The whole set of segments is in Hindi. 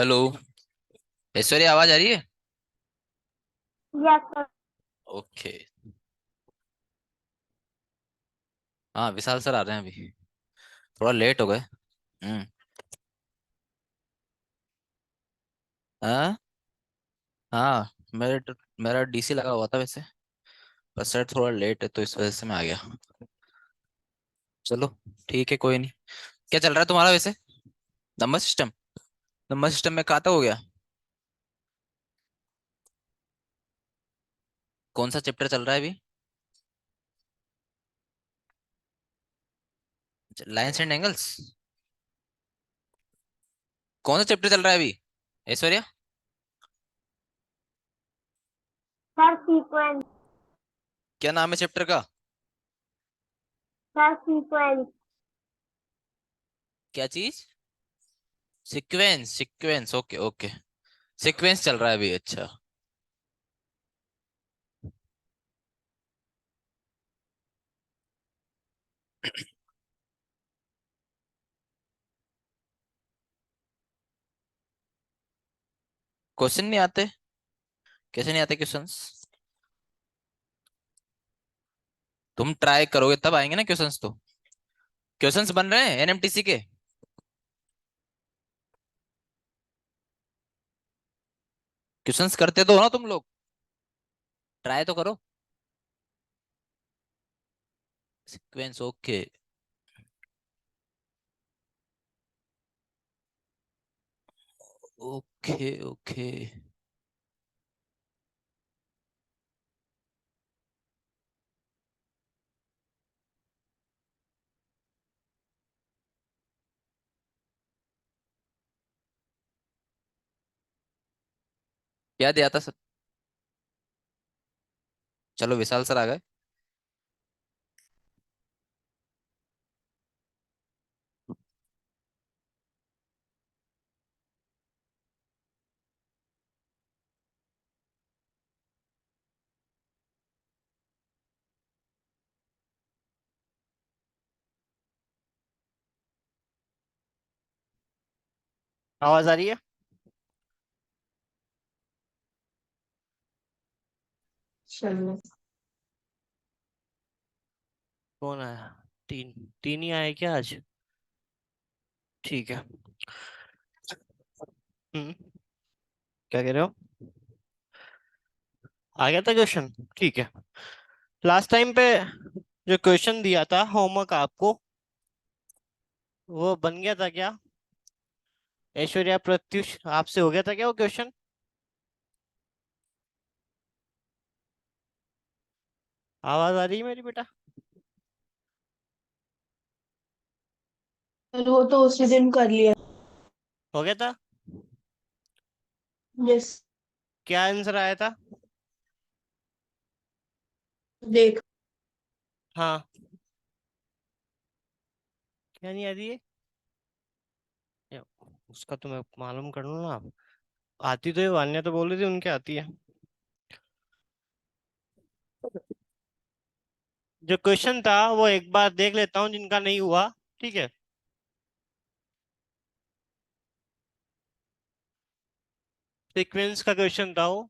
हेलो। ऐश्वर्या, आवाज आ रही है? Yes sir. ओके। हाँ, विशाल सर आ रहे हैं अभी। थोड़ा लेट हो गए। हम्म। हाँ। हाँ। मेरा डीसी लगा हुआ था वैसे। पर सर थोड़ा लेट है तो इस वजह से मैं आ गया। चलो, ठीक है, कोई नहीं। क्या चल रहा है तुम्हारा वैसे? Number system. नंबर सिस्टम में कहाँ तक हो गया? कौन सा चैप्टर चल रहा है अभी? Lines and angles. कौन सा चैप्टर चल रहा है अभी, ऐश्वर्या? Sir sequence. क्या नाम है चैप्टर का? Sir sequence. क्या चीज? Sequence, sequence, okay okay. Sequence चल रहा है अभी, अच्छा। क्वेश्चन नहीं आते? कैसे नहीं आते क्वेश्चंस? तुम ट्राई करोगे तब आएंगे ना क्वेश्चंस तो। क्वेश्चंस बन रहे हैं एनएमटीसी के। क्वेश्चंस करते तो हो ना तुम लोग। ट्राई तो करो। Sequence, okay. Okay okay. क्या दिया था सर? चलो, विशाल सर आ गए। आवाज आ रही है। चलो। कौन आया? तीन। तीन ही आए क्या आज? ठीक है। हम्म। क्या कह रहे हो? आ गया था क्वेश्चन? ठीक है। लास्ट टाइम पे जो क्वेश्चन दिया था होमवर्क आपको, वो बन गया था क्या? ऐश्वर्या, प्रत्युष, आपसे हो गया था क्या वो क्वेश्चन? आवाज आ रही है मेरी बेटा? फिर वो तो उसी दिन कर लिया। हो गया था। यस। क्या आंसर आया था? देख। हाँ। क्या नहीं आ रही है? या, उसका तो मैं मालूम कर लूँ ना आप। आती तो है, वान्या तो बोल रही थी उनके आती है। जो क्वेश्चन था वो एक बार देख लेता हूँ जिनका नहीं हुआ। ठीक है। सीक्वेंस का क्वेश्चन था वो।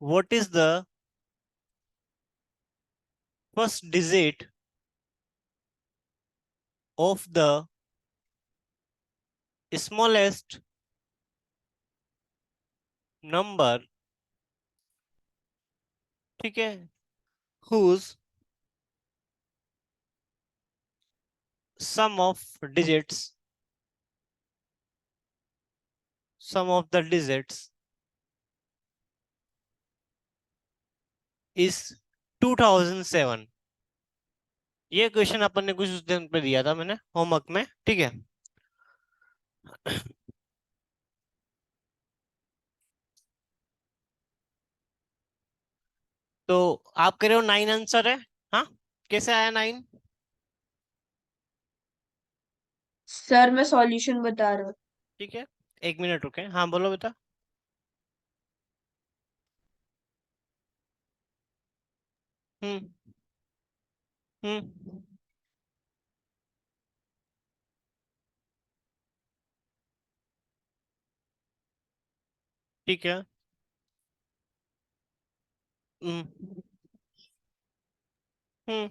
What is the first digit of the smallest number? ठीक है। Whose sum of digits, sum of the digits is 2007। ये क्वेश्चन अपन ने कुछ उस दिन पे दिया था मैंने होमवर्क में। ठीक है। तो आप कह रहे हो 9 आंसर है। हाँ। कैसे आया 9? सर मैं सॉल्यूशन बता रहा हूँ। ठीक है। एक मिनट रुके। हाँ, बोलो बेटा। हम्म। हम्म। ठीक है। हम्म। हम्म।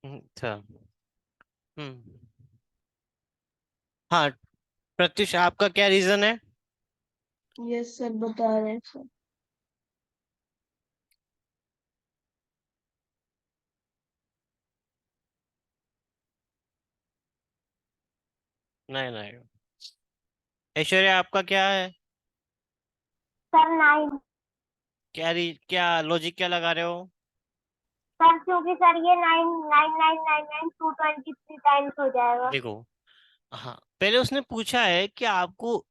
अच्छा। हम्म। हाँ, प्रत्युष आपका क्या रीजन है? यस सर, बता रहे हैं सर। नहीं नहीं, ऐश्वर्या आपका क्या है? सर 9। क्या लॉजिक क्या लगा रहे हो? सर क्योंकि सर ये 9 9 9 9 2 23 टाइम्स हो जाएगा। देखो, हाँ, पहले उसने पूछा है कि आपको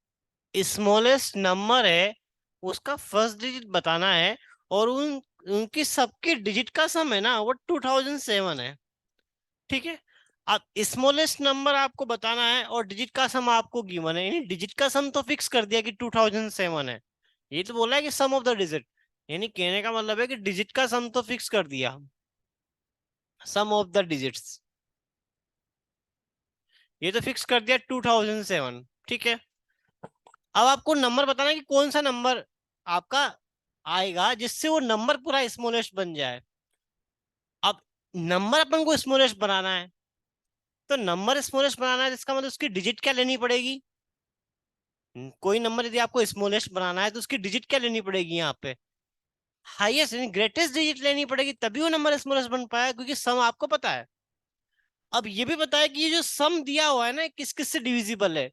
स्मॉलेस्ट नंबर है उसका फर्स्ट डिजिट बताना है, और उनकी सबके डिजिट का सम है ना, वो 2007 है। ठीक है। अब स्मॉलेस्ट नंबर आपको बताना है और डिजिट का सम आपको गिवन है, यानी डिजिट का सम तो फिक्स कर दिया कि 2007 है। ये तो बोला है कि सम ऑफ द डिजिट, यानी कहने का मतलब है कि डिजिट का सम तो फिक्स कर दिया, सम ऑफ द डिजिट्स, ये तो फिक्स कर दिया 2007। ठीक है। अब आपको नंबर बताना है कि कौन सा नंबर आपका आएगा जिससे वो नंबर पूरा स्मॉलेस्ट बन जाए। अब नंबर अपन को स्मॉलेस्ट बनाना है, तो नंबर स्मॉलेस्ट बनाना है इसका मतलब उसकी डिजिट क्या लेनी पड़ेगी? कोई नंबर यदि आपको स्मॉलेस्ट बनाना है तो उसकी डिजिट क्या लेनी पड़ेगी? यहाँ पे हाईएस्ट यानी ग्रेटेस्ट डिजिट लेनी पड़ेगी, तभी वो नंबर स्मॉलेस्ट बन पाया, क्योंकि सम आपको पता है। अब ये भी पता है कि ये जो सम दिया हुआ है ना, किस किस से डिविजिबल है।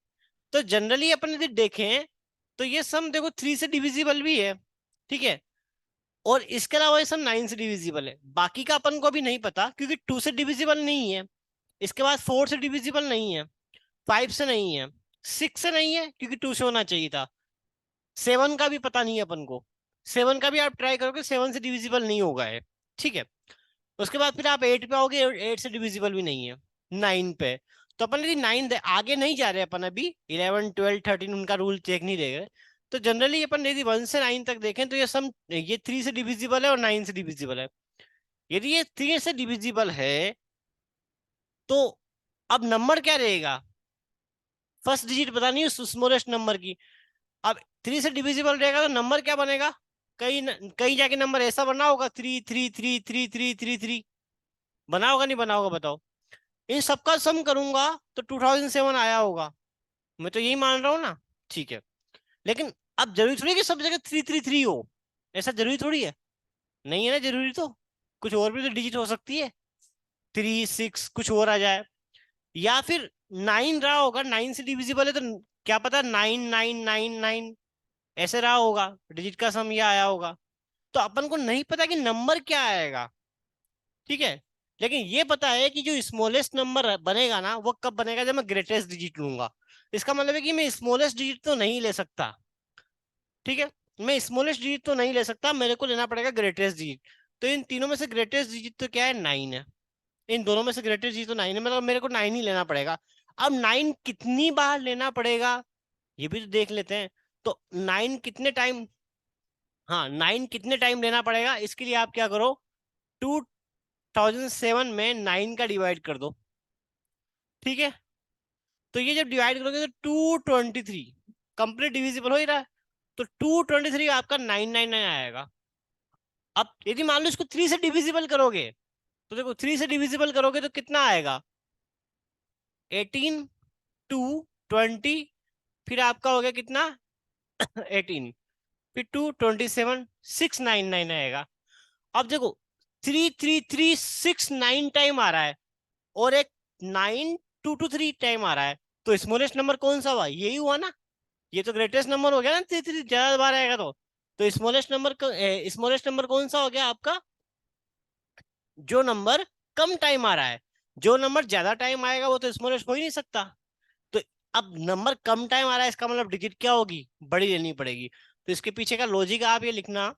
तो जनरली अपन यदि देखें तो ये सम देखो 3 से डिविजिबल भी है। ठीक है। और इसके अलावा ये सम 9 से डिविजिबल है, बाकी का अपन को अभी नहीं पता क्योंकि 2 से डिविजिबल नहीं है। इसके बाद 4 से डिविजिबल नहीं है, 5 से नहीं है, 6 से नहीं है क्योंकि 2 से होना चाहिए था, 7 का भी पता नहीं है अपन को। 7 का भी आप ट्राई करोगे, 7 से डिविजिबल नहीं होगा है। ठीक है। उसके बाद फिर आप 8 पे आओगे, 8 से डिविजिबल भी नहीं है। 9 पे, तो अपन यदि 9 आगे नहीं जा रहे अपन अभी, 11 12 13 उनका रूल चेक नहीं दे रहे, तो जनरली अपन यदि 1 से 9 तक देखें तो ये 3 से डिविजिबल है और 9 से डिविजिबल है। यदि ये 3 से डिविजिबल है तो अब नंबर क्या रहेगा? फर्स्ट डिजिट बतानी है उस स्मॉलेस्ट नंबर की। अब 3 से डिविजिबल रहेगा तो नंबर क्या बनेगा? कहीं जाके नंबर ऐसा बना होगा, 3 3 3 3 3 3 3 बना होगा, नहीं बना होगा बताओ? इन सबका सम करूंगा तो 2007 आया होगा, मैं तो यही मान रहा हूँ ना। ठीक है। लेकिन अब जरूरी थोड़ी है कि सब जगह 3 3 3 हो, ऐसा जरूरी थोड़ी है। नहीं है ना जरूरी, तो कुछ और भी तो डिजिट हो सकती है, 3 6 कुछ और आ जाए, या फिर 9 रहा होगा, 9 से डिविजिबल है तो क्या पता 9999 ऐसे रहा होगा, डिजिट का सम ये आया होगा। तो अपन को नहीं पता कि नंबर क्या आएगा। ठीक है। लेकिन ये पता है कि जो स्मॉलेस्ट नंबर बनेगा ना, वो कब बनेगा? जब मैं ग्रेटेस्ट डिजिट लूंगा। इसका मतलब है कि मैं स्मॉलेस्ट डिजिट तो नहीं ले सकता। ठीक है। मैं स्मॉलेस्ट डिजिट तो नहीं ले सकता, मेरे को लेना पड़ेगा ग्रेटेस्ट डिजिट। तो इन तीनों में से ग्रेटेस्ट डिजिट तो क्या है? 9 है। इन दोनों में से ग्रेटेस्ट डिजिट तो 9 है, मतलब मेरे को 9 ही लेना पड़ेगा। अब 9 कितनी बार लेना पड़ेगा ये भी तो देख लेते हैं। तो 9 कितने टाइम, हाँ 9 कितने टाइम लेना पड़ेगा, इसके लिए आप क्या करो, 2007 में 9 का डिवाइड कर दो। ठीक है। तो ये जब डिवाइड करोगे तो 223 कंप्लीट डिविजिबल हो ही रहा है, तो 223 आपका 999 आएगा। अब यदि मान लो इसको 3 से डिविजिबल करोगे, तो देखो 3 से डिविजिबल करोगे तो कितना आएगा? 18 2 20, फिर आपका हो गया कितना? 18, फिर 2 27 699 आएगा। अब देखो 3 3 3 6 9 टाइम आ रहा है, और एक 9 2 2 3 टाइम आ रहा है, तो स्मॉलेस्ट नंबर कौन सा हुआ? यही हुआ ना। ये तो ग्रेटेस्ट नंबर हो गया ना, 3 3 ज्यादा बार आएगा तो स्मॉलेस्ट नंबर कौन सा हो गया आपका? जो नंबर कम टाइम आ रहा है। जो नंबर ज्यादा टाइम आएगा वो तो स्मॉलेस्ट हो ही नहीं सकता। तो अब नंबर कम टाइम आ रहा है, इसका मतलब डिजिट क्या होगी? बड़ी लेनी पड़ेगी। तो इसके पीछे का लॉजिक आप ये लिखना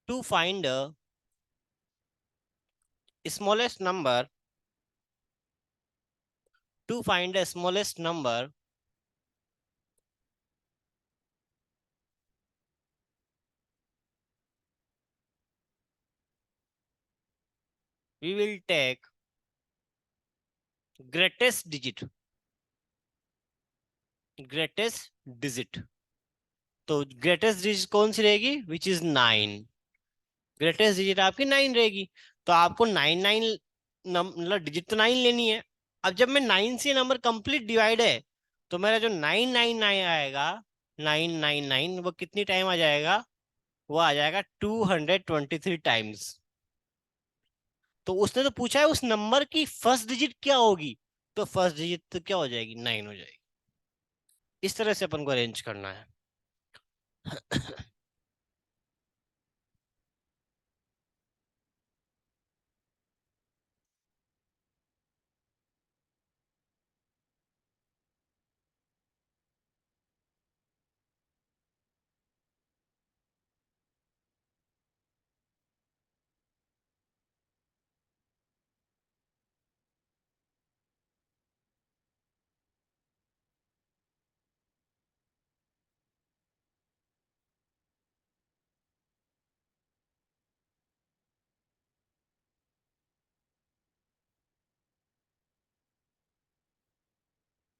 to find smallest number, to find the smallest number, we will take greatest digit, greatest digit, तो ग्रेटेस्ट डिजिट कौन सी रहेगी, विच इज 9। ग्रेटेस्ट डिजिट आपकी 9 रहेगी। तो आपको 9 9 मतलब डिजिट तो 9 लेनी है। अब जब मैं 9 से नंबर कंप्लीट डिवाइड है, तो मेरा जो 999 आएगा, 999 वो कितनी टाइम आ जाएगा, वो आ जाएगा 223 टाइम्स। तो उसने तो पूछा है उस नंबर की फर्स्ट डिजिट क्या होगी, तो फर्स्ट डिजिट तो क्या हो जाएगी, 9 हो जाएगी। इस तरह से अपन को अरेंज करना है।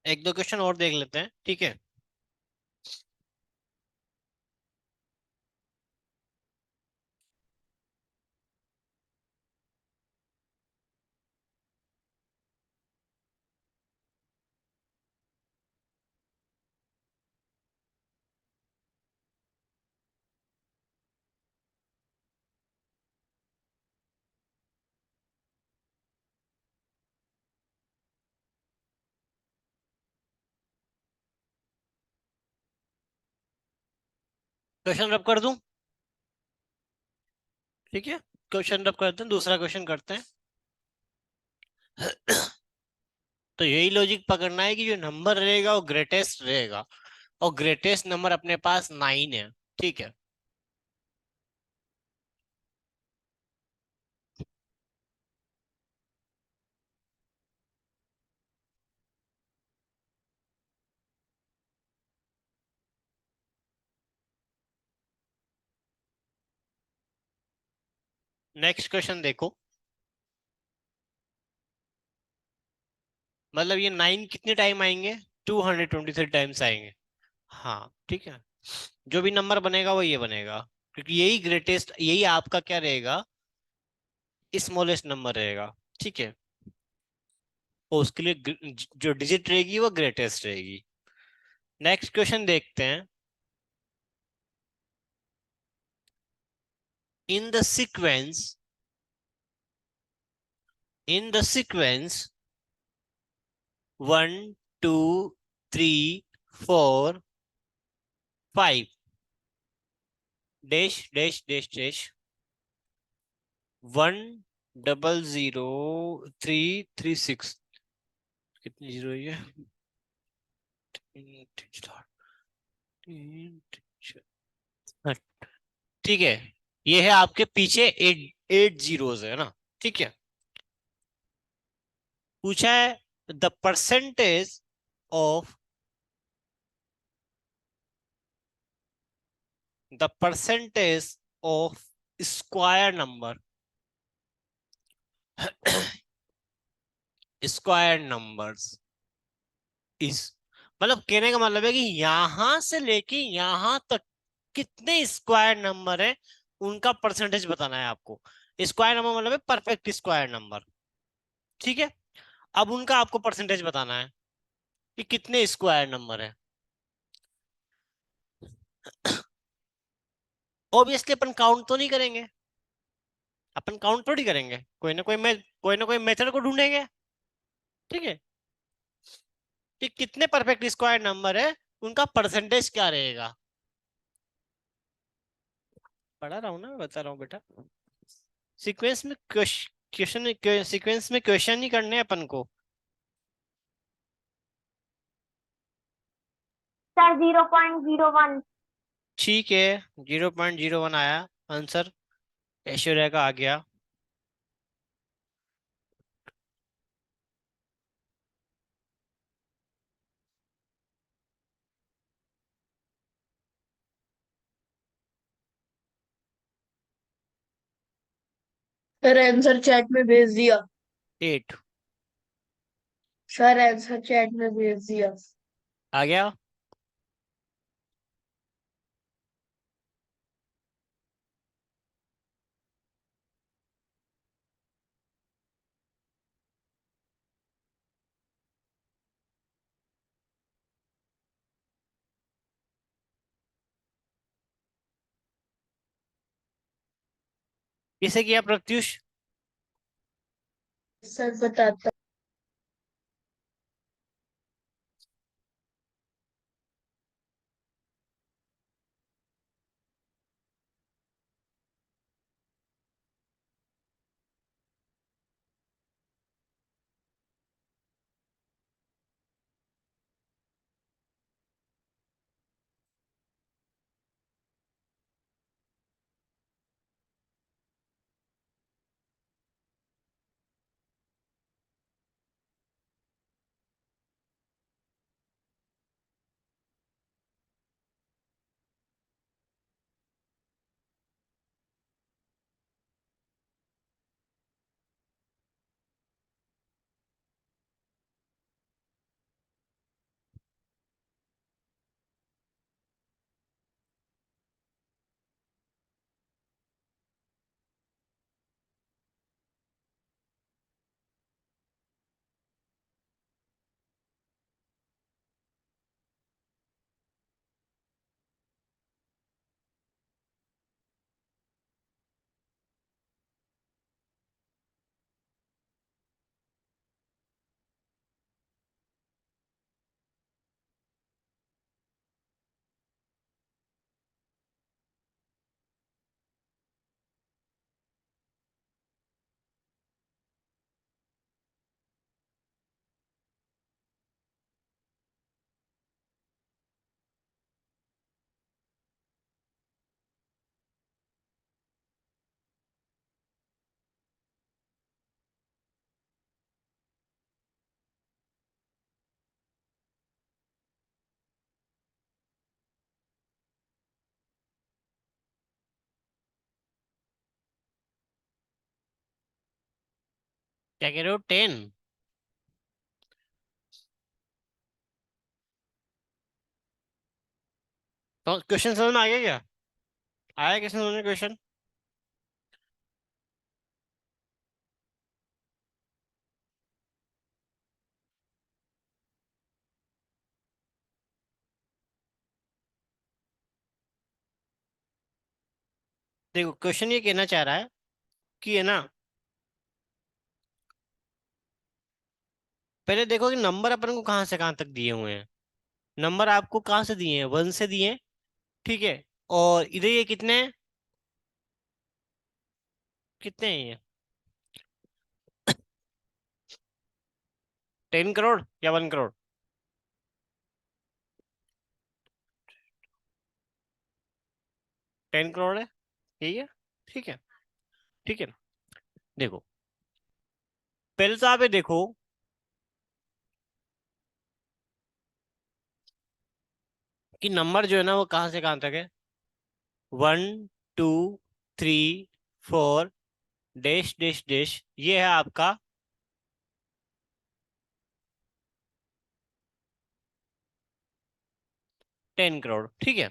एक दो क्वेश्चन और देख लेते हैं, ठीक है। क्वेश्चन रब कर दूं, ठीक है। क्वेश्चन रब करते हैं, दूसरा क्वेश्चन करते हैं। तो यही लॉजिक पकड़ना है कि जो नंबर रहेगा वो ग्रेटेस्ट रहेगा, और ग्रेटेस्ट नंबर अपने पास 9 है, ठीक है। नेक्स्ट क्वेश्चन देखो, मतलब ये 9 कितने टाइम आएंगे, 223 टाइम्स आएंगे। हाँ ठीक है, जो भी नंबर बनेगा वो ये बनेगा, क्योंकि यही ग्रेटेस्ट, यही आपका क्या रहेगा, स्मॉलेस्ट नंबर रहेगा, ठीक है। और उसके लिए जो डिजिट रहेगी वो ग्रेटेस्ट रहेगी। नेक्स्ट क्वेश्चन देखते हैं। In the sequence, in the sequence 1 2 3 4 5 dash dash dash dash 1 0 0 3 3 6, कितनी जीरो है ये, हाँ, ठीक है। ये है आपके पीछे 8 जीरोस है ना, ठीक है। पूछा है the percentage of, the percentage of square number, square numbers इस, मतलब कहने का मतलब है कि यहां से लेके यहां तक कितने स्क्वायर नंबर है, उनका परसेंटेज बताना है आपको। स्क्वायर नंबर मतलब है परफेक्ट स्क्वायर नंबर, ठीक है। अब उनका आपको परसेंटेज बताना है कि कितने स्क्वायर नंबर है। ऑब्वियसली अपन काउंट तो नहीं करेंगे, अपन काउंट थोड़ी करेंगे, कोई ना कोई मेथड को ढूंढेंगे, ठीक है। कि कितने परफेक्ट स्क्वायर नंबर है, उनका परसेंटेज क्या रहेगा। पढ़ा रहा हूँ ना, बता रहा हूँ बेटा। सीक्वेंस में क्वेश्चन, सीक्वेंस में क्वेश्चन ही करने हैं अपन को। सर 0.01। ठीक है, 0.01 आया आंसर, ऐश्वर्या का आ गया। सर आंसर चैट में भेज दिया। 8। सर आंसर चैट में भेज दिया। आ गया? किसे किया प्रत्युष? सर बताता। क्या कह रहे हो? 10? तो क्वेश्चन समझ में आ गया क्या? आया किसने समझ में क्वेश्चन? देखो क्वेश्चन ये कहना चाह रहा है कि है ना, पहले देखो कि नंबर अपन को कहाँ से कहाँ तक दिए हुए हैं। नंबर आपको कहाँ से दिए हैं? 1 से दिए हैं, ठीक है। और इधर ये कितने हैं? कितने हैं ये? 10 करोड़ या 1 करोड़? 10 करोड़ है, यही है, ठीक है। ठीक है, देखो पहले तो आप ये देखो कि नंबर जो है ना वो कहाँ से कहाँ तक है। 1 2 3 4 डैश डैश डैश, ये है आपका 10 करोड़, ठीक है।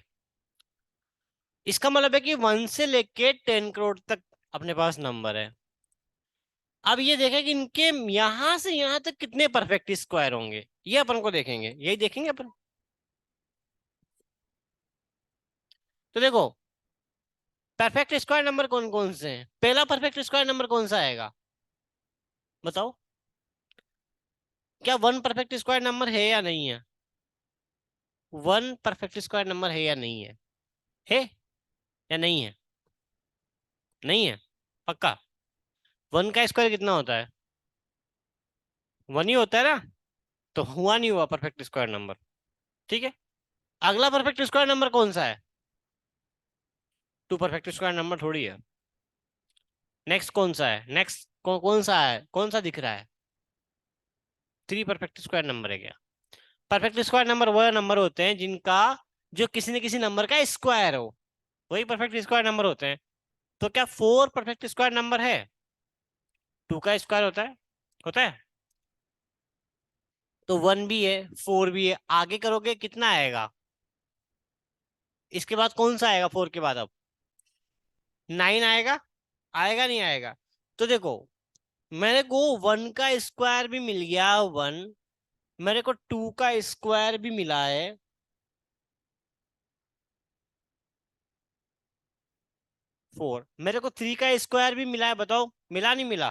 इसका मतलब है कि 1 से लेके 10 करोड़ तक अपने पास नंबर है। अब ये देखें कि इनके यहां से यहां तक कितने परफेक्ट स्क्वायर होंगे, ये अपन को देखेंगे, यही देखेंगे अपन। तो देखो परफेक्ट स्क्वायर नंबर कौन कौन से हैं। पहला परफेक्ट स्क्वायर नंबर कौन सा आएगा, बताओ? क्या 1 परफेक्ट स्क्वायर नंबर है या नहीं है? 1 परफेक्ट स्क्वायर नंबर है या नहीं है या नहीं है? नहीं है, पक्का? 1 का स्क्वायर कितना होता है? 1 ही होता है ना, तो हुआ नहीं हुआ परफेक्ट स्क्वायर नंबर, ठीक है। अगला परफेक्ट स्क्वायर नंबर कौन सा है? 2 परफेक्ट स्क्वायर नंबर थोड़ी है। नेक्स्ट कौन सा है? नेक्स्ट कौन सा है, कौन सा दिख रहा है? 3 परफेक्ट स्क्वायर नंबर है क्या? परफेक्ट स्क्वायर नंबर वह नंबर होते हैं जिनका जो किसी न किसी नंबर का स्क्वायर हो, वही परफेक्ट स्क्वायर नंबर होते हैं। तो क्या 4 परफेक्ट स्क्वायर नंबर है? 2 का स्क्वायर होता है? होता है? तो 1 भी है, 4 भी है, आगे करोगे कितना आएगा? इसके बाद कौन सा आएगा 4 के बाद? अब 9 आएगा। आएगा नहीं आएगा? तो देखो, मेरे को 1 का स्क्वायर भी मिल गया 1, मेरे को 2 का स्क्वायर भी मिला है, 4, मेरे को 3 का स्क्वायर भी मिला है। बताओ मिला नहीं मिला?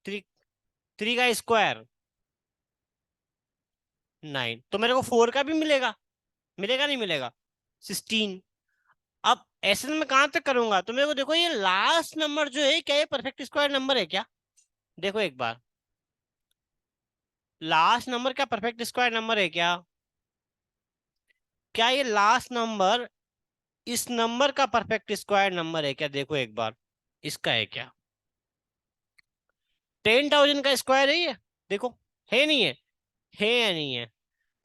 3, 3 का स्क्वायर 9, तो मेरे को 4 का भी मिलेगा। मिलेगा नहीं मिलेगा? 16। अब ऐसे में मैं कहां तक करूंगा? तो मेरे को देखो, ये लास्ट नंबर जो है, क्या ये परफेक्ट स्क्वायर नंबर है क्या? देखो एक बार, लास्ट नंबर क्या परफेक्ट स्क्वायर नंबर है क्या? क्या ये लास्ट नंबर इस नंबर का परफेक्ट स्क्वायर नंबर है क्या? देखो एक बार, इसका है क्या? 10,000 का स्क्वायर है ये? देखो, है नहीं है? है या नहीं है?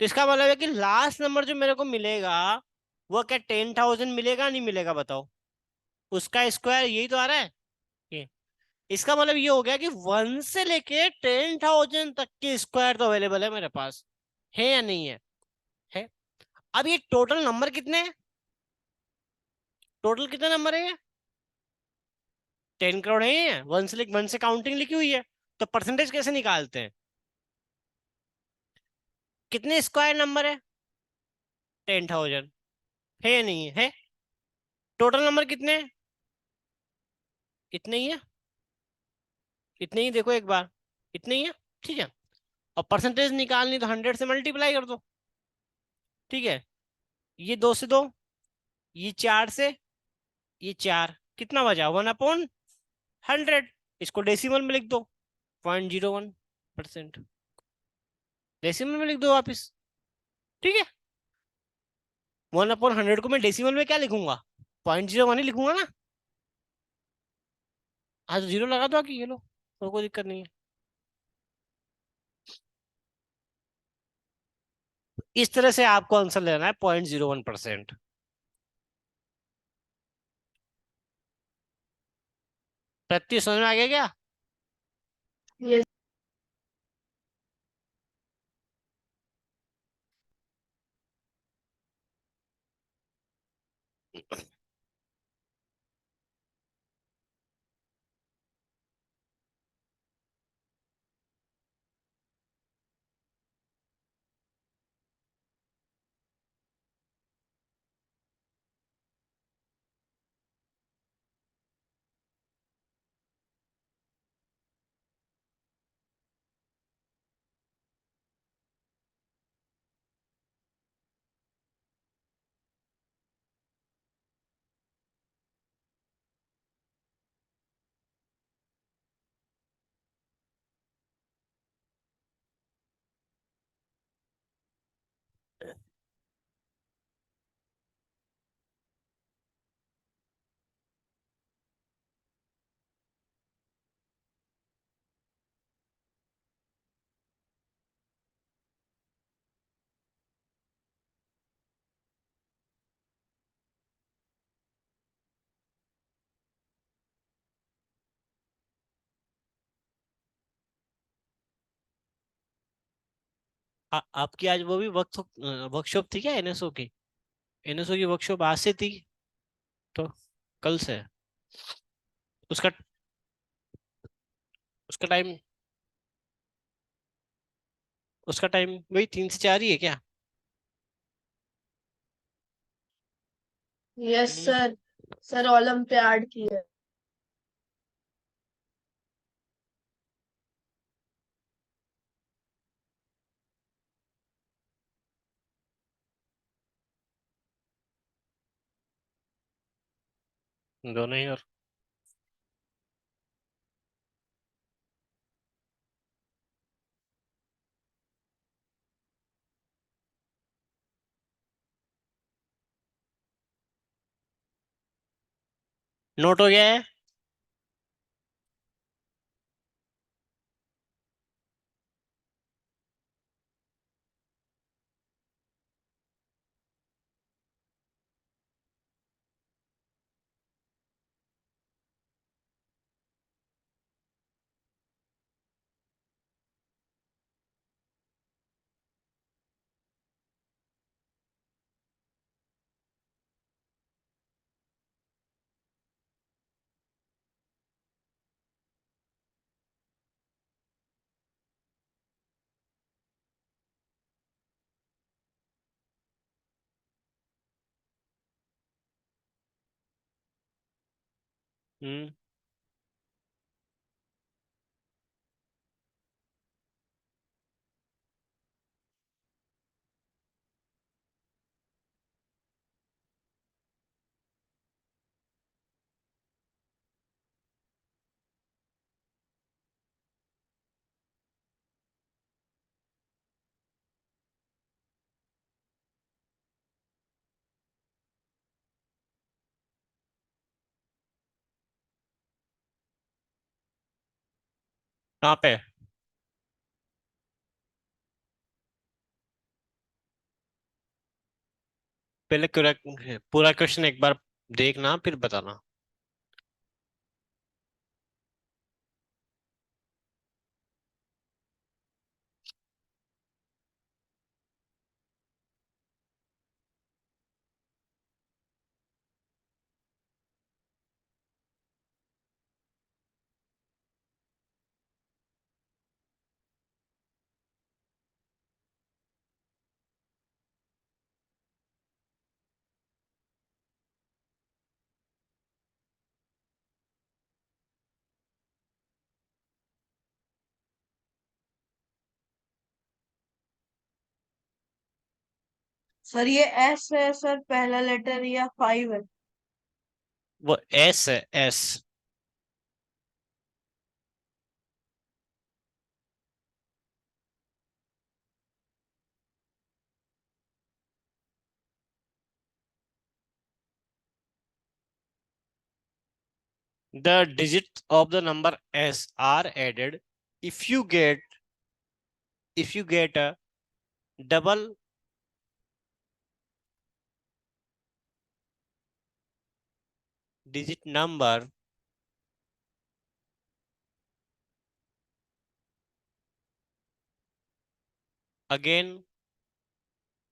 तो इसका मतलब है कि लास्ट नंबर जो मेरे को मिलेगा, वो क्या 10,000 मिलेगा नहीं मिलेगा? बताओ, उसका स्क्वायर यही तो आ रहा है ये। इसका मतलब ये हो गया कि 1 से लेके 10,000 तक के स्क्वायर तो अवेलेबल है मेरे पास। है या नहीं है? है। अब ये टोटल नंबर कितने हैं? टोटल कितने नंबर है ये? 10 करोड़ है। 1 से काउंटिंग लिखी हुई है, तो परसेंटेज कैसे निकालते हैं? कितने स्क्वायर नंबर है? 10,000। है या नहीं है? टोटल नंबर कितने हैं? इतने ही है। इतने ही, देखो एक बार, इतने ही है। ठीक है। और परसेंटेज निकालनी तो 100 से मल्टीप्लाई कर दो। ठीक है। ये 2 से 2, ये 4 से, ये 4, कितना बचा? 1/100। इसको डेसिमल में लिख दो, 0.01%। डेसिमल में लिख दो वापिस। ठीक है। 1/100 को मैं डेसिमल में क्या लिखूंगा? 0.01 ही लिखूंगा ना। हाँ, तो 0 लगा दो आके, ये लो, तो कोई दिक्कत नहीं है। इस तरह से आपको आंसर लेना है 0.01%। प्रत्यय समझ में आ गया क्या? यस। आपकी आज वो भी वर्कशॉप थी क्या, एनएसओ की? एनएसओ की वर्कशॉप आज से थी? तो कल से है। उसका उसका टाइम उसका टाइम वही 3 से 4 ही है क्या? यस हम्म, सर। सर ओलंपियाड की है। दोनों ही। और नोट हो गया है। हम्म। कहाँ पे? पहले पूरा क्वेश्चन एक बार देखना फिर बताना। सर ये एस है सर, पहला लेटर, या 5 है? वो एस है, S. The digits of the number s are added if you get a double digit number again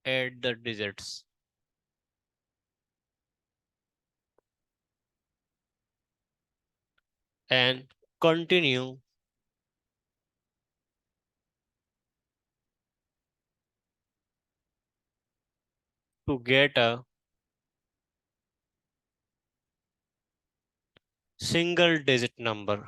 add the digits and continue to get a single digit number.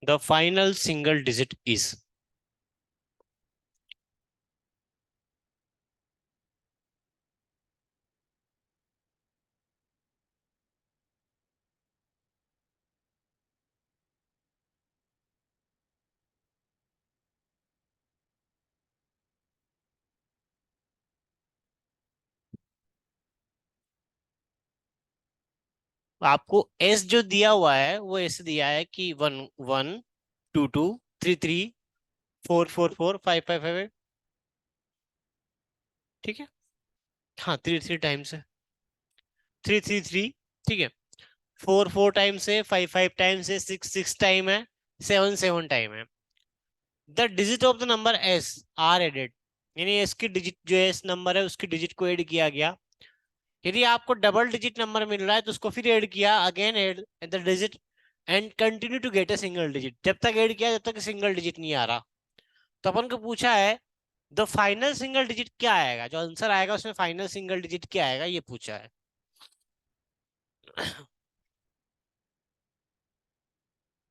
The final single digit is आपको एस जो दिया हुआ है वो ऐसे दिया है कि 1 1 2 2 3 3 4 4 4 5 5 5। ठीक है। हाँ, 3 3 टाइम्स है, 3 3 3। ठीक है। 4 4 टाइम्स है, 5 5 टाइम्स है, 6 6 टाइम है, 7 7 टाइम है। The digit of the number S are added, यानी एस की डिजिट जो एस नंबर है उसकी डिजिट को ऐड किया गया। यदि आपको डबल डिजिट नंबर मिल रहा है तो उसको फिर ऐड किया, again add the digit and continue to get a single digit. जब तक ऐड किया जब तक सिंगल डिजिट नहीं आ रहा। तो अपन को पूछा है द फाइनल सिंगल डिजिट क्या आएगा, जो आंसर आएगा उसमें फाइनल सिंगल डिजिट क्या आएगा, ये पूछा है।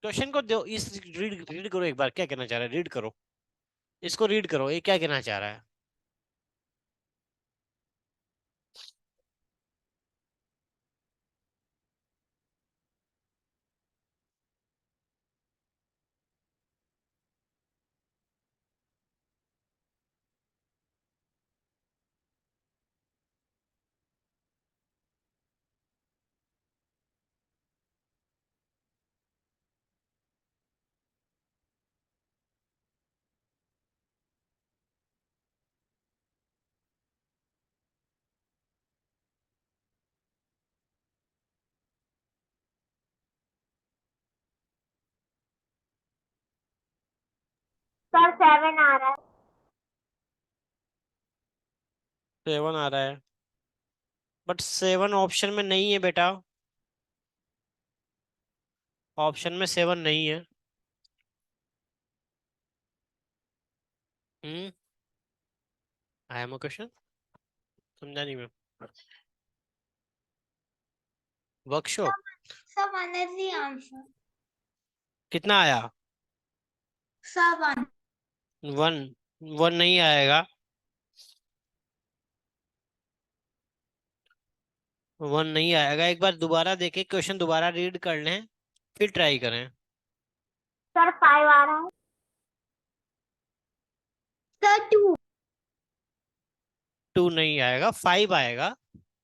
क्वेश्चन को दो, इस रीड रीड करो एक बार, क्या कहना चाह रहा है, रीड करो, इसको रीड करो, ये क्या कहना चाह रहा है। सर 7 आ रहा है। 7 आ रहा है, बट 7 ऑप्शन में नहीं है बेटा, ऑप्शन में 7 नहीं है। आई एम क्वेश्चन, समझा नहीं मैं। वर्कशॉप सब एनर्जी आंसर कितना आया? सब 1 1 नहीं आएगा, 1 नहीं आएगा। एक बार दोबारा देखे, क्वेश्चन दोबारा रीड कर लें, फिर ट्राई करें। सर 5 आ रहा है सर 2 2 नहीं आएगा, 5 आएगा,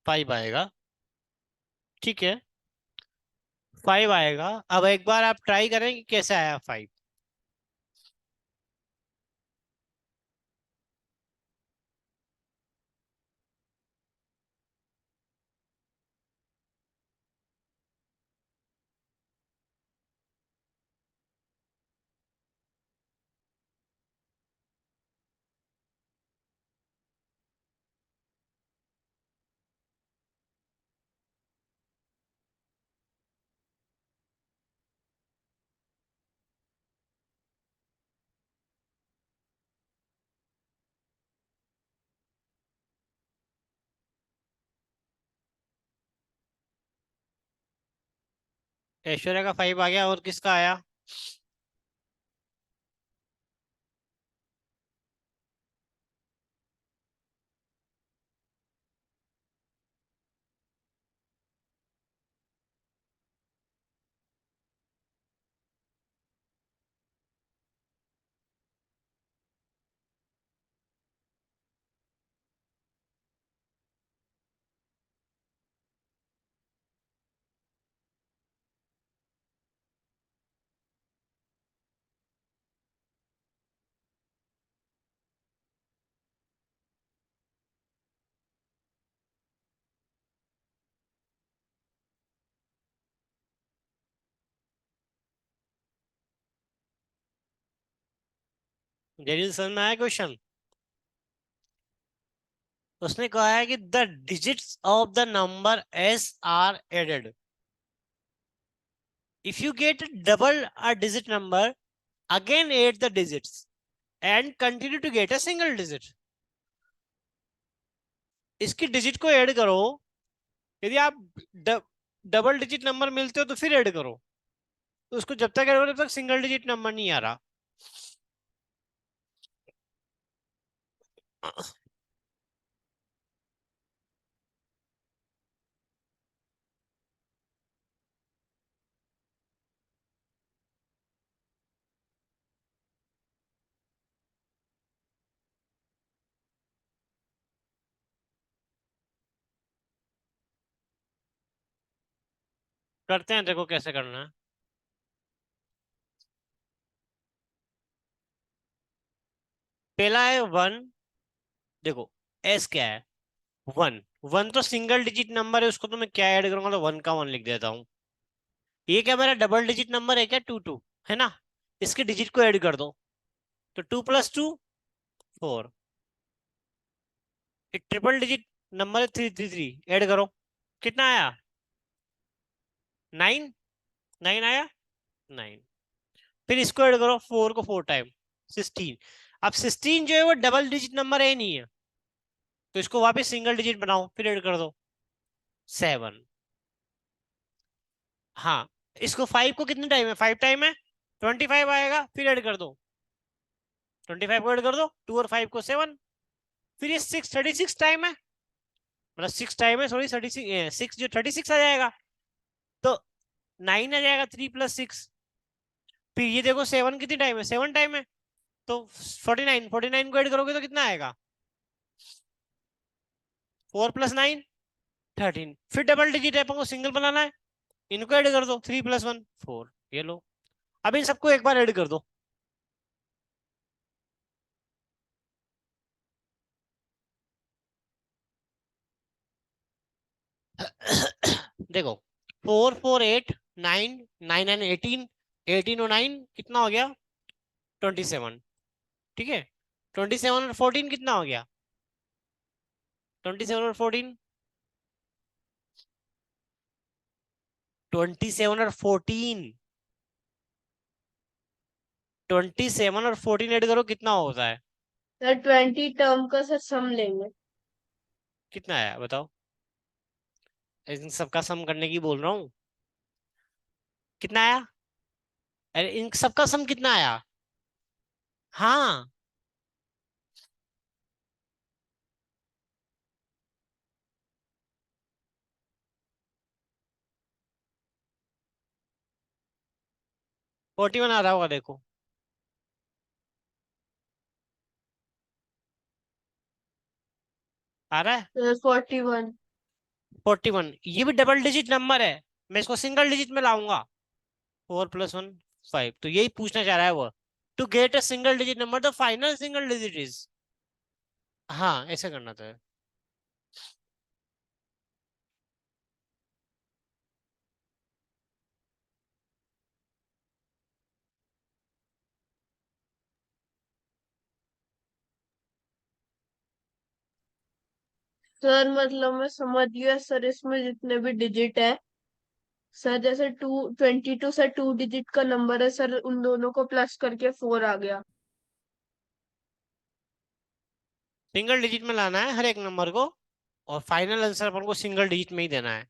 5 आएगा, ठीक है, 5 आएगा। अब एक बार आप ट्राई करें कि कैसे आया 5। ऐश्वर्या का 5 आ गया, और किसका आया? जरील समझ में आया क्वेश्चन? उसने कहा है कि the digits of the number S are added, if you get double a digit number, again add the digits and continue to get a single digit. इसकी डिजिट को ऐड करो, यदि आप डबल डिजिट नंबर मिलते हो तो फिर ऐड करो, तो उसको जब तक ऐड करो तब तक सिंगल डिजिट नंबर नहीं आ रहा। करते हैं, देखो कैसे करना है। पहला है 1, देखो एस क्या है, 1। 1 तो सिंगल डिजिट नंबर है, उसको तो मैं क्या ऐड करूंगा, तो 1 का 1 लिख देता हूँ। ये क्या मेरा डबल डिजिट नंबर है क्या, 2 2 है ना, इसके डिजिट को ऐड कर दो, तो 2 + 2 4। एक ट्रिपल डिजिट नंबर है 333, ऐड करो, कितना आया, 9। 9 आया, 9। फिर इसको ऐड करो, 4 को 4 टाइम 16। अब 16 जो है वो डबल डिजिट नंबर है नहीं है, तो इसको वापस सिंगल डिजिट बनाओ, फिर ऐड कर दो 7। हाँ, इसको 5 को कितने टाइम है, 5 टाइम है, 25 आएगा, फिर ऐड कर दो 25 को ऐड कर दो, 2 और 5 को 7। फिर ये 6 36 टाइम है, मतलब 6 टाइम है, सॉरी 36, 6 जो 36 आ जाएगा, तो 9 आ जाएगा, 3 + 6। फिर ये देखो 7 कितनी टाइम है, 7 टाइम है, तो 49, 49 को ऐड करोगे तो कितना आएगा, 4 + 9 13। फिर डबल डिजिट है, अपन को सिंगल बनाना है, इनको ऐड कर दो, 3 + 1 4, ये लो। अब इन सबको एक बार ऐड कर दो, देखो 4 4 8 9 9 9 18, 18 और 9 कितना हो गया, 27, ठीक है। 27 और 14 कितना हो गया, 27 और 14, 27 और 14, 27 और 14 ऐड करो, कितना होता है, सर 20 टर्म का सर सम लेंगे। कितना आया बताओ, इन सबका सम करने की बोल रहा हूँ। कितना आया? अरे इन सबका सम कितना आया? हाँ, 41 आ रहा होगा देखो। आ रहा है? सर 41। 41, ये भी डबल डिजिट नंबर है, मैं इसको सिंगल डिजिट में लाऊंगा। 4 + 1 5, तो यही पूछना चाह रहा है वो। To get a single digit number the final single digit is. हाँ, ऐसे करना था। सर मतलब मैं समझ गया सर, इसमें जितने भी डिजिट है सर, जैसे 22 सर 2 डिजिट का नंबर है सर, उन दोनों को प्लस करके 4 आ गया। सिंगल डिजिट में लाना है हर एक नंबर को, और फाइनल आंसर अपन को सिंगल डिजिट में ही देना है।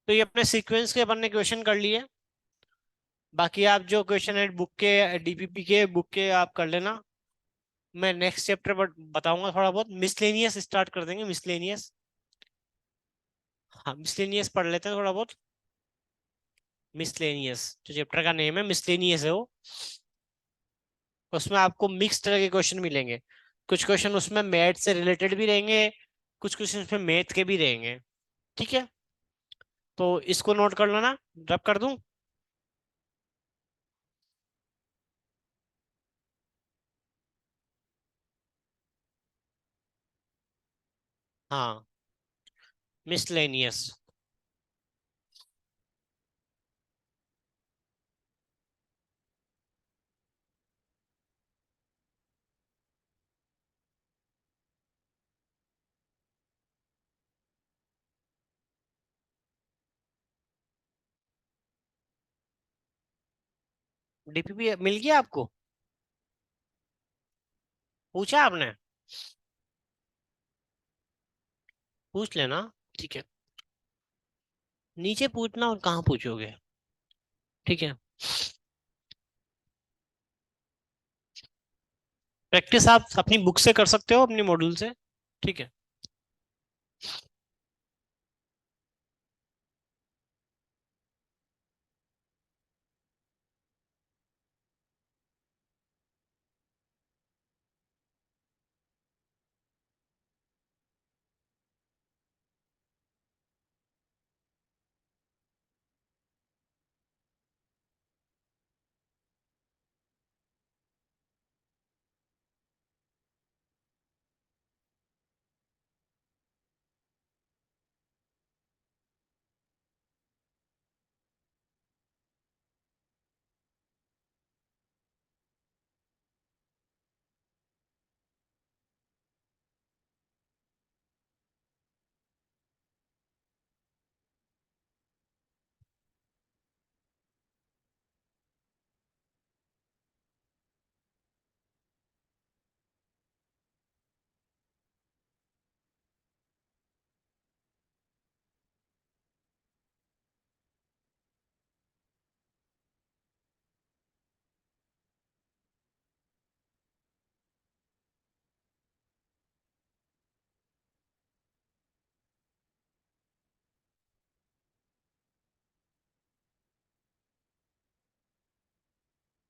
तो ये अपने सीक्वेंस के अपन ने क्वेश्चन कर लिए। बाकी आप जो क्वेश्चन है बुक के, डीपीपी के बुक के आप कर लेना। मैं नेक्स्ट चैप्टर पर बताऊंगा थोड़ा बहुत। मिसलेनियस स्टार्ट कर देंगे, मिसलेनियस। हाँ, मिसलेनियस पढ़ लेते हैं थोड़ा बहुत। मिसलेनियस जो चैप्टर का नेम है, मिसलेनियस है वो। उसमें आपको मिक्स तरह के क्वेश्चन मिलेंगे। कुछ क्वेश्चन उसमें मैथ से रिलेटेड भी रहेंगे, कुछ क्वेश्चन उसमें मैथ के भी रहेंगे। ठीक है, तो इसको नोट कर लो ना, रब कर दूं? हाँ, मिसलेनियस। डीपीपी मिल गया आपको? पूछा आपने? पूछ लेना। ठीक है, नीचे पूछना, और कहाँ पूछोगे। ठीक है, प्रैक्टिस आप अपनी बुक से कर सकते हो, अपनी मॉड्यूल से। ठीक है।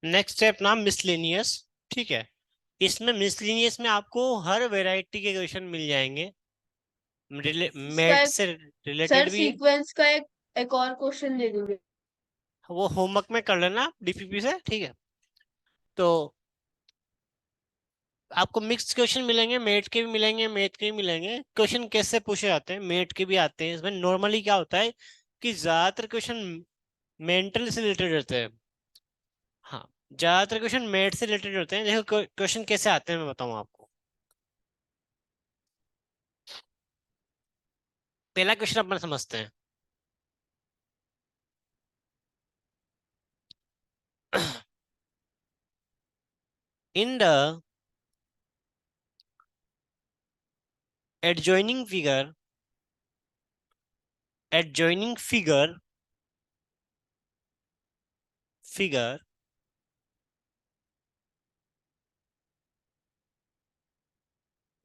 नेक्स्ट स्टेप नाम मिसलेनियस। ठीक है, इसमें मिसलेनियस में आपको हर वैरायटी के क्वेश्चन मिल जाएंगे, इसका मैथ एक से सर रिलेटेड भी। सीक्वेंस का एक और क्वेश्चन दे दोगे? वो होमवर्क में कर लेना डीपीपी से। ठीक है, तो आपको मिक्स क्वेश्चन मिलेंगे, मेट के भी मिलेंगे, मैथ के भी मिलेंगे। क्वेश्चन कैसे पूछे जाते हैं, मेट के भी आते हैं। इसमें नॉर्मली क्या होता है कि ज्यादातर क्वेश्चन मेंटल से रिलेटेड रहते हैं। हाँ, ज्यादातर क्वेश्चन मेट से रिलेटेड होते हैं। देखो क्वेश्चन कैसे आते हैं मैं बताऊँ आपको। पहला क्वेश्चन अपन समझते हैं। in the adjoining figure figure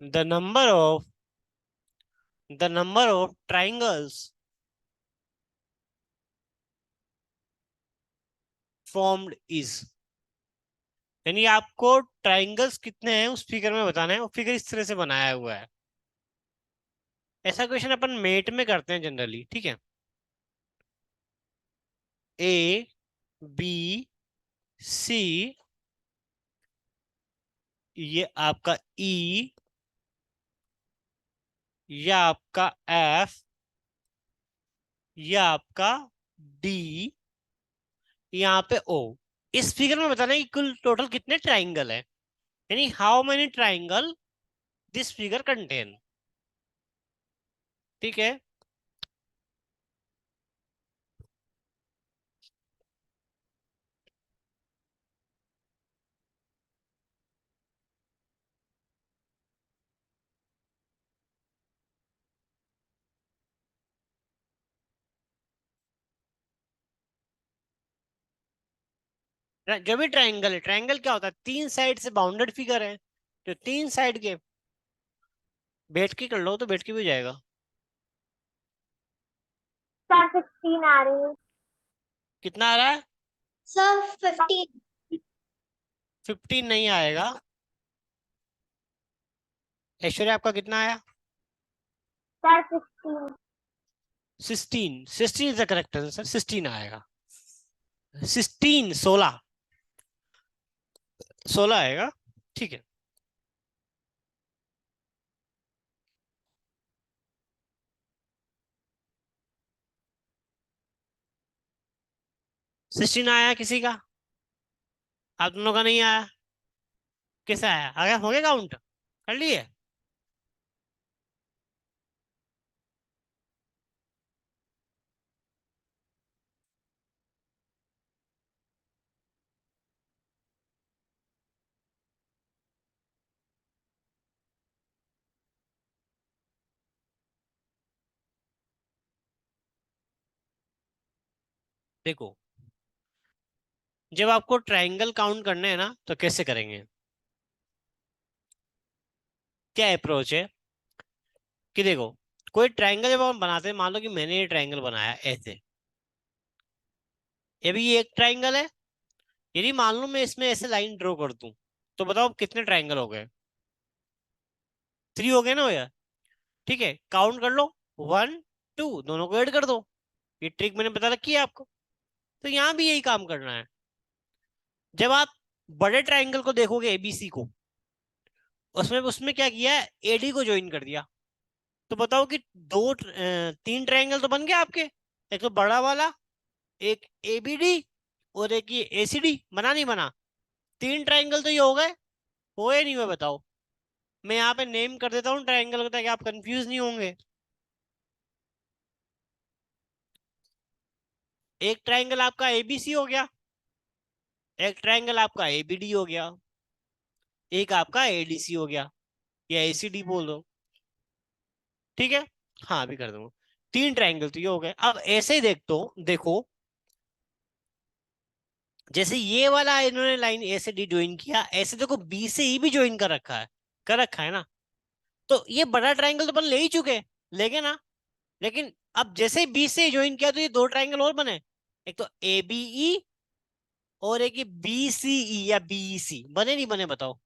the number of triangles formed is, यानी आपको ट्राइंगल्स कितने हैं उस फिगर में बताना है। वो फिगर इस तरह से बनाया हुआ है। ऐसा क्वेश्चन अपन मेट में करते हैं जनरली, ठीक है। ए बी सी, ये आपका ई, या आपका एफ, या आपका डी, यहाँ पे ओ। इस फिगर में बताना है कि कुल टोटल कितने ट्राइंगल है, यानी how many triangle this figure contain. ठीक है। जो भी ट्राइंगल है, ट्राइंगल क्या होता है, तीन साइड से बाउंडेड फिगर है, तो तीन साइड के बैठ के कर लो तो बैठ के भी हो जाएगा। सर 15 आ रही है। कितना आ रहा है? सर 15। 15 नहीं आएगा। ऐश्वर्या आपका कितना आया? Sir 16। 16 is the correct answer, 16 आएगा। 16 आएगा, ठीक है। सिक्सटीन आया किसी का? आप दोनों का नहीं आया? कैसा आया? आ गया? हो गया काउंट? कर लिए? देखो, जब आपको ट्राइंगल काउंट करने हैं ना, तो कैसे करेंगे? क्या अप्रोच है कि देखो, कोई ट्राइंगल जब हम बनाते हैं, मान लो कि मैंने ये ट्राइंगल बनाया ऐसे, ये भी एक ट्राइंगल है। यदि मान लो मैं इसमें ऐसे लाइन ड्रॉ कर दूं, तो बताओ कितने ट्राइंगल हो गए? 3 हो गए ना भैया? ठीक है, काउंट कर लो, 1 2, दोनों को ऐड कर दो। ये ट्रिक मैंने बता रखी है आपको। तो यहाँ भी यही काम करना है। जब आप बड़े ट्राइंगल को देखोगे, एबीसी को, उसमें उसमें क्या किया है, एडी को ज्वाइन कर दिया। तो बताओ कि तीन ट्राइंगल तो बन गए आपके। एक तो बड़ा वाला, एक एबीडी, और एक ये एसीडी। बना नहीं बना? तीन ट्राइंगल तो ये हो गए, हुए नहीं हुए बताओ? मैं यहाँ पे नेम कर देता हूँ ट्राइंगल को, ताकि आप कंफ्यूज नहीं होंगे। एक ट्राइंगल आपका एबीसी हो गया, एक ट्राइंगल आपका एबीडी हो गया, एक आपका एडीसी हो गया, या एसीडी बोल दो। ठीक है, हाँ अभी कर दूंगा। तीन ट्राइंगल तो ये हो गए। अब ऐसे ही देखो, जैसे ये वाला इन्होंने लाइन ए से डी ज्वाइन किया, ऐसे देखो बी से ई भी ज्वाइन कर रखा है ना। तो ये बड़ा ट्राइंगल तो अपन ले ही चुके, लेंगे ना। लेकिन अब जैसे बी से ज्वाइन किया, तो ये दो ट्राइंगल और बने, एक तो ए बी ई, और एक ये बी सी ई या बी सी। बने नहीं बने बताओ?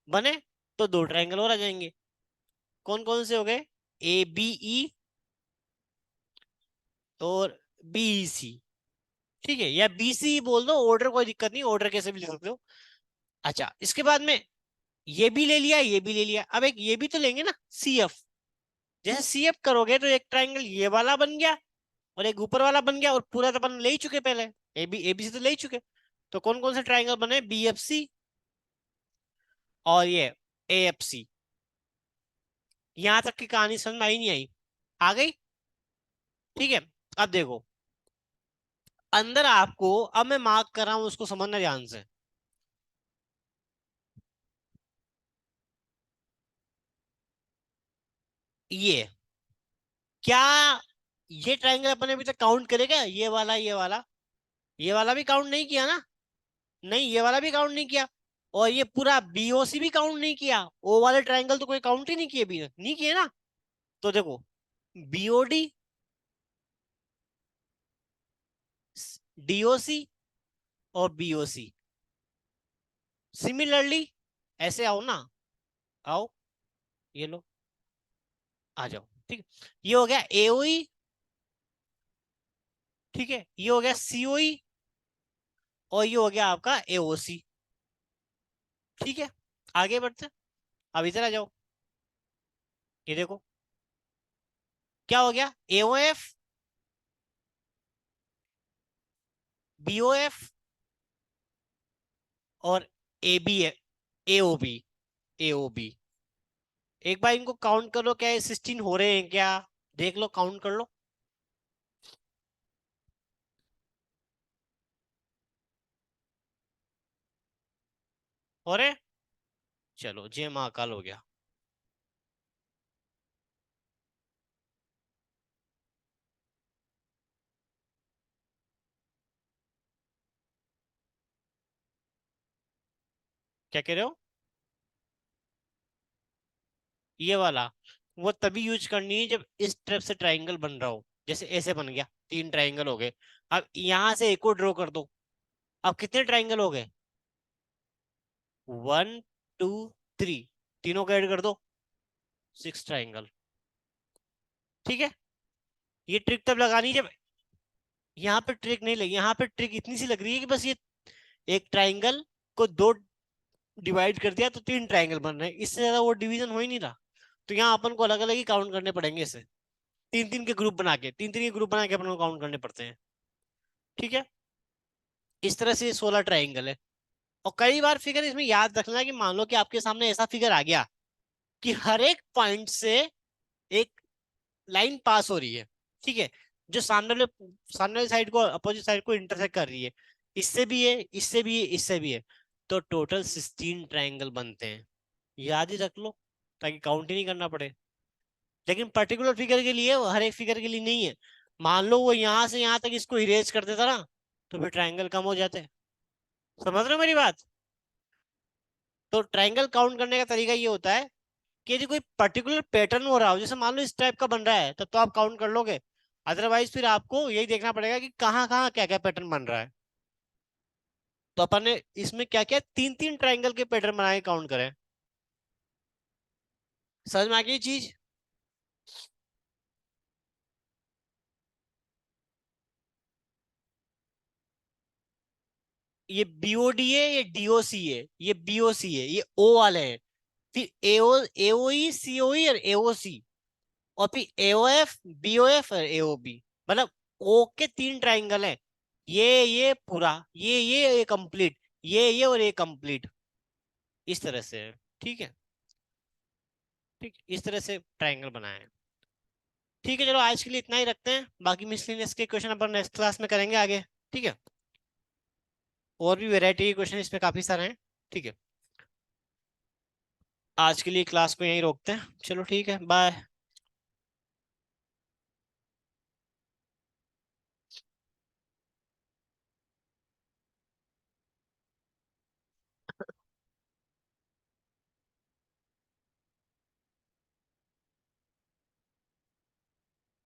बने। तो दो ट्राइंगल और आ जाएंगे। कौन कौन से हो गए? ए बी ई और बी सी। ठीक है, या बी सी बोल दो, ऑर्डर कोई दिक्कत नहीं, ऑर्डर कैसे भी लिख सकते हो। अच्छा, इसके बाद में ये भी ले लिया, ये भी ले लिया। अब एक ये भी तो लेंगे ना, सी एफ। जैसे सी एफ करोगे, तो एक ट्राइंगल ये वाला बन गया, और एक ऊपर वाला बन गया, और पूरा तो अपन ले ही चुके पहले। एबीसी तो ले ही चुके। तो कौन कौन से ट्राइंगल बने? बी एफ सी और ये ए एफ सी। यहां तक की कहानी समझ में आई नहीं आई? आ गई? ठीक है। अब देखो, अंदर आपको, अब मैं मार्क कर रहा हूं, उसको समझना ध्यान से। ये क्या ये ट्राइंगल अपन ने अभी तक काउंट करेगा? ये वाला, ये वाला, ये वाला भी काउंट नहीं किया ना? नहीं, ये वाला भी काउंट नहीं किया, और ये पूरा बीओसी भी काउंट नहीं किया। ओ वाले ट्राइंगल तो कोई काउंट ही नहीं किए, भी नहीं किए ना। तो देखो, बीओडी, डीओसी और बीओसी, सिमिलरली ऐसे आओ ना, आओ, ये लो, आ जाओ, ठीक है। ये हो गया एओई, ठीक है, ये हो गया सीओई, और ये हो गया आपका एओसी, ठीक है। आगे बढ़ते हैं। अब इधर आ जाओ, ये देखो क्या हो गया, एओएफ, बीओएफ और एबी, एओबी, एओबी। एक बार इनको काउंट कर लो, क्या ये 16 हो रहे हैं क्या? देख लो, काउंट कर लो। हो रहे? चलो, जय महाकाल हो गया। क्या कह रहे हो? ये वाला वो तभी यूज करनी है जब इस तरफ से ट्राइंगल बन रहा हो, जैसे ऐसे बन गया, 3 ट्राइंगल हो गए। अब यहां से एक और ड्रॉ कर दो। अब कितने ट्राइंगल हो गए? 1 2 3, तीनों को ऐड कर दो, 6 ट्राइंगल, ठीक है। ये ट्रिक तब लगानी है जब यहाँ पे ट्रिक नहीं लगी, यहाँ पे ट्रिक इतनी सी लग रही है कि बस ये एक ट्राइंगल को दो डिवाइड कर दिया तो 3 ट्राइंगल बन रहे हैं, इससे ज्यादा वो डिवीजन हो ही नहीं रहा। तो यहाँ अपन को अलग अलग ही काउंट करने पड़ेंगे इसे, 3 3 के ग्रुप बना के, 3 3 के ग्रुप बना के अपन को काउंट करने पड़ते हैं, ठीक है। इस तरह से 16 ट्राइंगल है। और कई बार फिगर इसमें याद रखना कि मान लो कि आपके सामने ऐसा फिगर आ गया कि हर एक पॉइंट से एक लाइन पास हो रही है, ठीक है, जो सामने वाली साइड को, अपोजिट साइड को इंटरसेक्ट कर रही है, इससे भी है, इससे भी है, इससे भी है, तो टोटल 16 ट्राइंगल बनते हैं। याद ही रख लो, ताकि काउंट ही नहीं करना पड़े। लेकिन पर्टिकुलर फिगर के लिए, हर एक फिगर के लिए नहीं है। मान लो वो यहां से यहां तक इसको इरेज कर देता ना, तो फिर ट्राइंगल कम हो जाते हैं। समझ रहे हो मेरी बात? तो ट्राइंगल काउंट करने का तरीका ये होता है कि यदि कोई पर्टिकुलर पैटर्न हो रहा हो, जैसे मान लो इस टाइप का बन रहा है, तब तो आप काउंट कर लोगे। अदरवाइज फिर आपको यही देखना पड़ेगा कि कहाँ कहाँ क्या क्या पैटर्न बन रहा है। तो अपन ने इसमें क्या क्या 3 3 ट्राइंगल के पैटर्न बनाए, काउंट करें। समझ में आ गई चीज? ये बीओडी है, ये डीओसी है, ये बीओसी है, ये ओ वाले हैं। फिर एओ, एओई, सीओई और एओसी, और फिर एओएफ, बीओएफ और एओबी। मतलब ओ के 3 ट्राइंगल हैं, ये पूरा, ये कंप्लीट, ये और ये कंप्लीट, इस तरह से है, ठीक है। ठीक, इस तरह से ट्राइंगल बनाए हैं। ठीक है, चलो आज के लिए इतना ही रखते हैं, बाकी मिसलिनियस के क्वेश्चन अपन नेक्स्ट क्लास में करेंगे आगे, ठीक है। और भी वैरायटी के क्वेश्चन इसमें काफी सारे हैं, ठीक है। आज के लिए क्लास को यहीं रोकते हैं, चलो ठीक है, बाय।